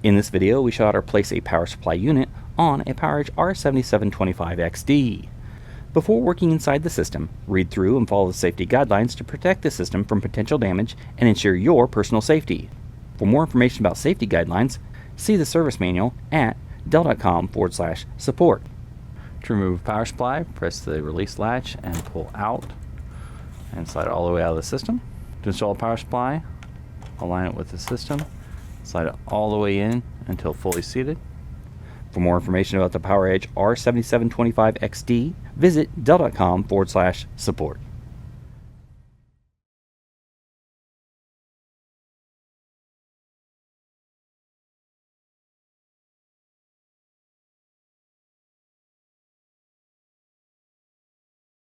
In this video, we show how to place a power supply unit on a PowerEdge R7725XD. Before working inside the system, read through and follow the safety guidelines to protect the system from potential damage and ensure your personal safety. For more information about safety guidelines, see the service manual at dell.com/support. To remove power supply, press the release latch and pull out and slide it all the way out of the system. To install a power supply, align it with the system, slide it all the way in until fully seated. For more information about the PowerEdge R7725XD, visit dell.com/support.